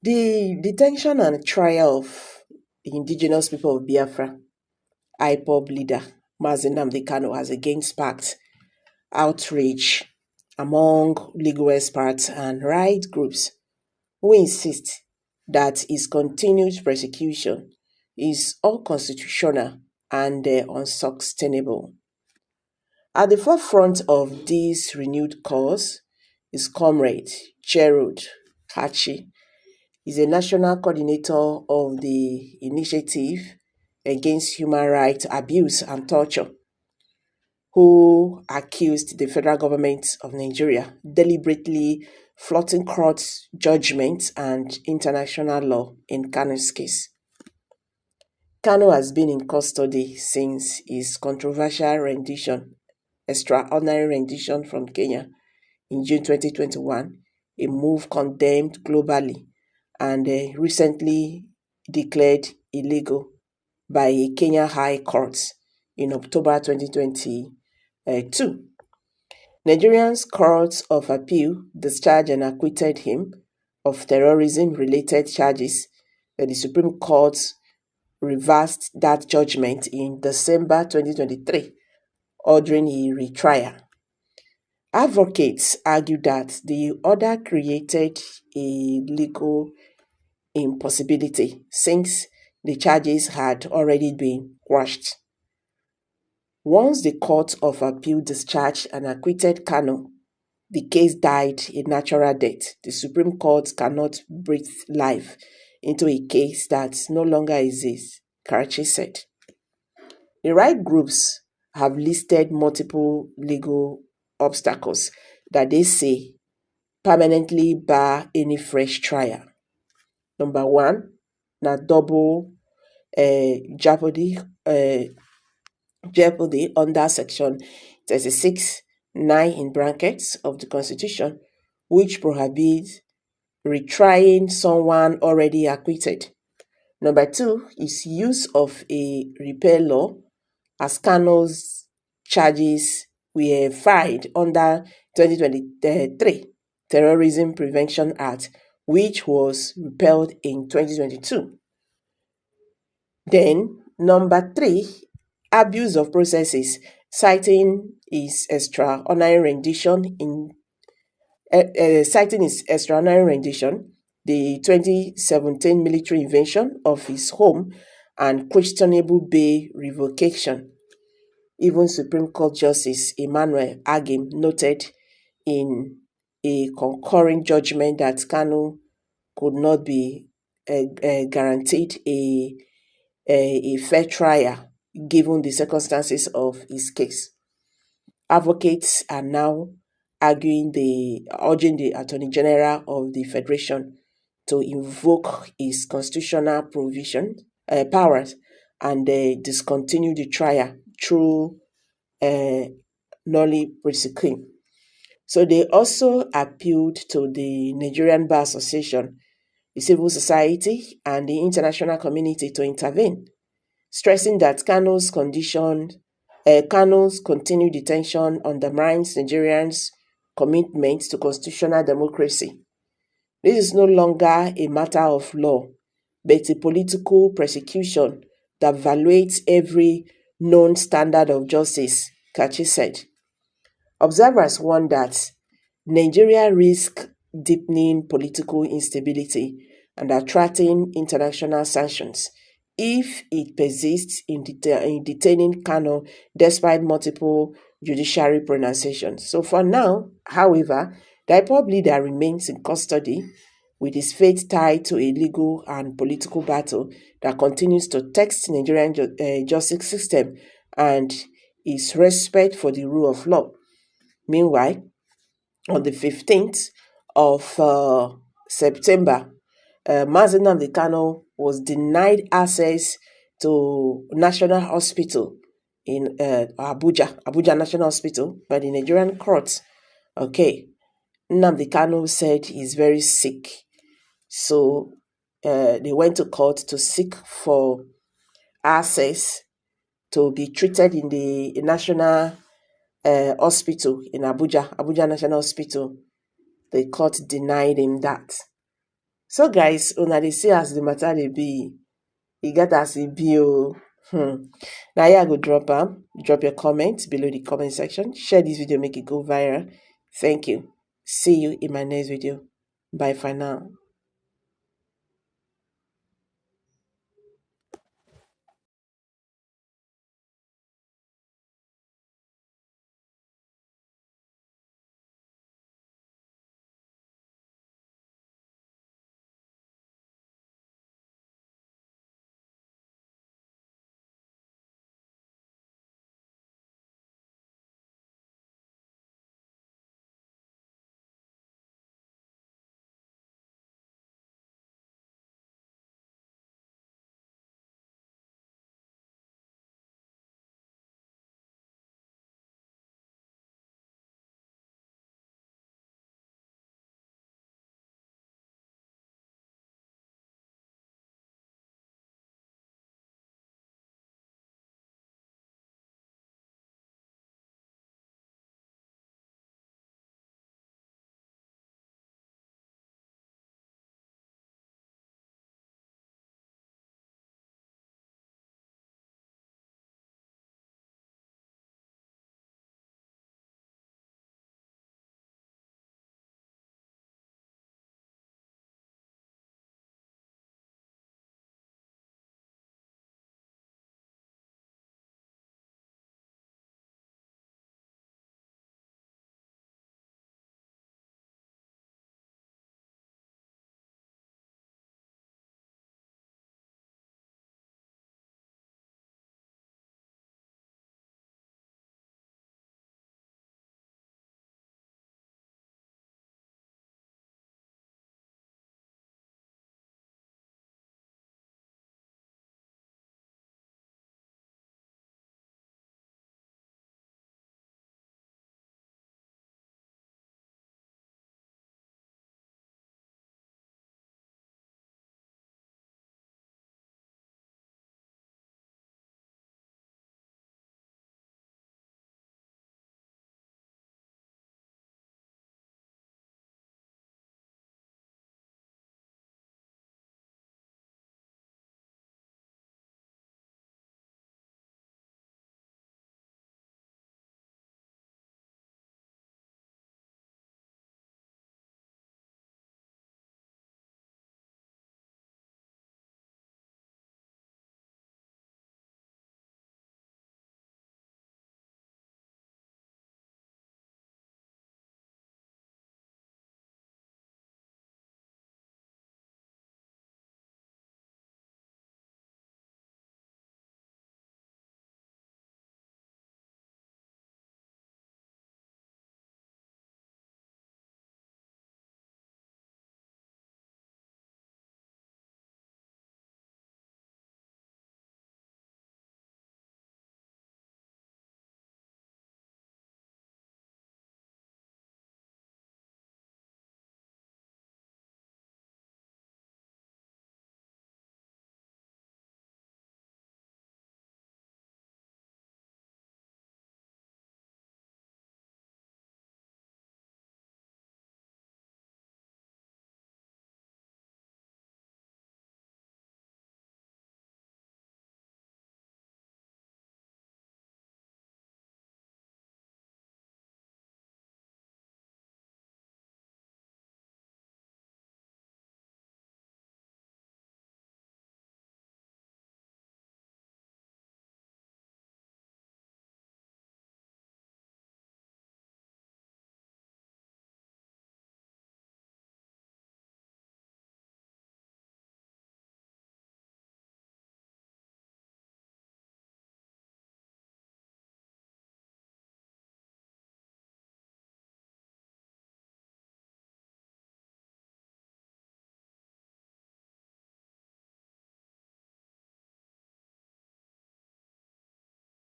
The detention and trial of the indigenous people of Biafra, IPOB leader Mazi Nnamdi Kanu, has again sparked outrage among legal experts and right groups who insist that his continued persecution is unconstitutional and unsustainable. At the forefront of this renewed cause is Comrade Gerald Kachi. He's a national coordinator of the Initiative Against Human Rights Abuse and Torture, who accused the federal government of Nigeria deliberately flouting court judgment and international law in Kanu's case. Kanu has been in custody since his controversial extraordinary rendition from Kenya in June 2021, a move condemned globally and recently declared illegal by a Kenya High Court in October 2022. Nigerian's Court of Appeal discharged and acquitted him of terrorism-related charges, but the Supreme Court reversed that judgment in December 2023, ordering a retrial. Advocates argue that the order created a legal impossibility since the charges had already been quashed. Once the Court of Appeal discharged and acquitted Kanu, the case died a natural death. The Supreme Court cannot breathe life into a case that no longer exists, Karachi said. The right groups have listed multiple legal obstacles that they say permanently bar any fresh trial. Number one, na double jeopardy under Section 36(9) in brackets of the Constitution, which prohibits retrying someone already acquitted. Number two is use of a repair law, as Kanu's charges were filed under 2023 Terrorism Prevention Act, which was repealed in 2022. Then, number three, abuse of processes, citing his extraordinary rendition, the 2017 military invasion of his home and questionable bail revocation. Even Supreme Court Justice Emmanuel Agim noted in a concurring judgment that Kanu could not be guaranteed a fair trial given the circumstances of his case. Advocates are now urging the Attorney General of the Federation to invoke his constitutional powers and discontinue the trial through nulli prosequim. So they also appealed to the Nigerian Bar Association, the civil society, and the international community to intervene, stressing that Kanu's continued detention undermines Nigerians' commitment to constitutional democracy. This is no longer a matter of law, but a political persecution that violates every known standard of justice, Kachi said. Observers warn that Nigeria risks deepening political instability and attracting international sanctions if it persists in detaining Kanu despite multiple judiciary pronunciations. So for now, however, the IPOB leader remains in custody with his fate tied to a legal and political battle that continues to test Nigerian justice system and its respect for the rule of law. Meanwhile, on the 15th of September, Mazi Nnamdi Kanu was denied access to National Hospital in Abuja National Hospital by the Nigerian courts. Okay, Nnamdi Kanu said he's very sick. So they went to court to seek for access to be treated in the National Hospital in Abuja National Hospital. The court denied him that. So guys, una dey see as the matter dey be. E get as e be o. Now here I go drop your comment below the comment section. Share this video, make it go viral. Thank you. See you in my next video. Bye for now.